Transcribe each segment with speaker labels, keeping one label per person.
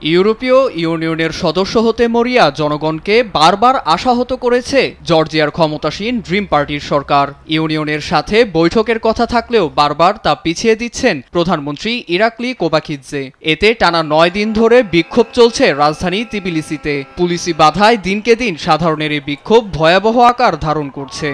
Speaker 1: ইউরোপীয় ইউনিয়নের সদস্য হতে মরিয়া জনগণকে বারবার আশাহত করেছে জর্জিয়ার ক্ষমতাসীন ড্রিম পার্টির সরকার। ইউনিয়নের সাথে বৈঠকের কথা থাকলেও বারবার তা পিছিয়ে দিচ্ছেন প্রধানমন্ত্রী ইরাকলি কোবাকিদজে। এতে টানা ৯ দিন ধরে বিক্ষোভ চলছে রাজধানী তিবিলিসিতে। পুলিশি বাধায় দিনকে দিন সাধারণের এই বিক্ষোভ ভয়াবহ আকার ধারণ করছে।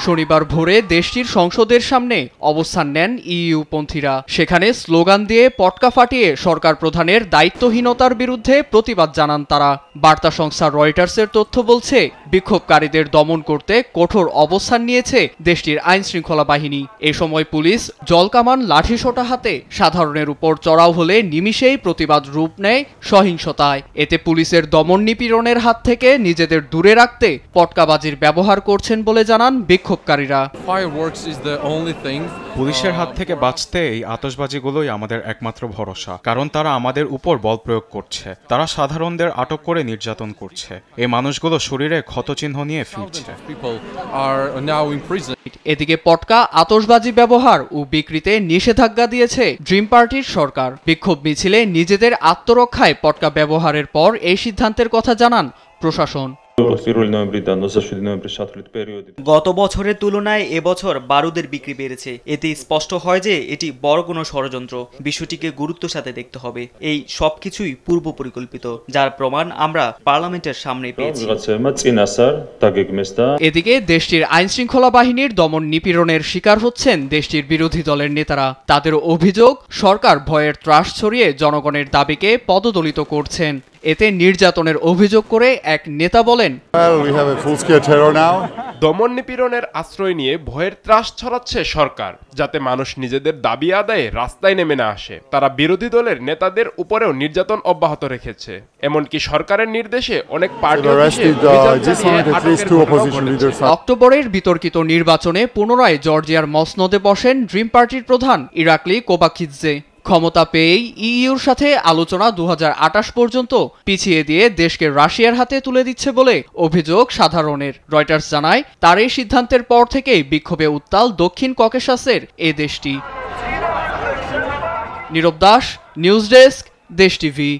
Speaker 1: শনিবার ভোরে দেশটির সংসদের সামনে অবস্থান নেন ইইউপন্থীরা। সেখানে স্লোগান দিয়ে পটকা ফাটিয়ে সরকার প্রধানের দায়িত্বহীনতার বিরুদ্ধে প্রতিবাদ জানান তারা। বার্তা সংস্থা রয়টার্সের তথ্য বলছে, বিক্ষোভকারীদের দমন করতে কঠোর অবস্থান নিয়েছে দেশটির আইনশৃঙ্খলা বাহিনী। এ সময় পুলিশ জলকামান, লাঠিসোঁটা হাতে সাধারণের উপর চড়াও হলে নিমিষেই প্রতিবাদ রূপ নেয় সহিংসতায়। এতে পুলিশের দমন নিপীড়নের হাত থেকে নিজেদের দূরে রাখতে পটকাবাজির ব্যবহার করছেন বলে জানান বিক্ষোভকারীরা।
Speaker 2: পুলিশের হাত থেকে বাঁচতে এই আতশবাজিগুলোই আমাদের একমাত্র ভরসা, কারণ তারা আমাদের উপর বল প্রয়োগ করছে। তারা সাধারণদের আটক করে নির্যাতন করছে। এই মানুষগুলো শরীরে ক্ষতচিহ্ন নিয়ে ফিরছে।
Speaker 1: এদিকে পটকা, আতশবাজি ব্যবহার ও বিক্রিতে নিষেধাজ্ঞা দিয়েছে ড্রিম পার্টির সরকার। বিক্ষোভ মিছিলে নিজেদের আত্মরক্ষায় পটকা ব্যবহারের পর এই সিদ্ধান্তের কথা জানান প্রশাসন।
Speaker 3: গত বছরের তুলনায় এবছর বারুদের বিক্রি বেড়েছে। এতে স্পষ্ট হয় যে এটি বড় কোনো ষড়যন্ত্র। বিষয়টিকে গুরুত্বের সাথে দেখতে হবে। এই সবকিছুই পূর্ব পরিকল্পিত, যার প্রমাণ আমরা পার্লামেন্টের সামনে পেয়েছি।
Speaker 1: এদিকে দেশটির আইনশৃঙ্খলা বাহিনীর দমন নিপীড়নের শিকার হচ্ছেন দেশটির বিরোধী দলের নেতারা। তাদের অভিযোগ, সরকার ভয়ের ত্রাস ছড়িয়ে জনগণের দাবিকে পদদলিত করছেন। এতে নির্যাতনের অভিযোগ করে এক নেতা বলেন,
Speaker 4: দমন নিপীড়নের আশ্রয় নিয়ে ভয়ের ত্রাস ছড়াচ্ছে সরকার, যাতে মানুষ নিজেদের দাবি আদায়ে রাস্তায় নেমে না আসে। তারা বিরোধী দলের নেতাদের উপরেও নির্যাতন অব্যাহত রেখেছে। এমনকি সরকারের নির্দেশে অনেক পার্টি
Speaker 1: অক্টোবরের বিতর্কিত নির্বাচনে পুনরায় জর্জিয়ার মসনদে বসেন ড্রিম পার্টির প্রধান ইরাকলি কোবাকিদজে। ক্ষমতা পেয়েই ইইউর সাথে আলোচনা 2028 পর্যন্ত পিছিয়ে দিয়ে দেশকে রাশিয়ার হাতে তুলে দিচ্ছে বলে অভিযোগ সাধারণের। রয়টার্স জানায়, তার এই সিদ্ধান্তের পর থেকেই বিক্ষোভে উত্তাল দক্ষিণ ককেশাসের এ দেশটি। নীরব দাস, নিউজ ডেস্ক, দেশ টিভি।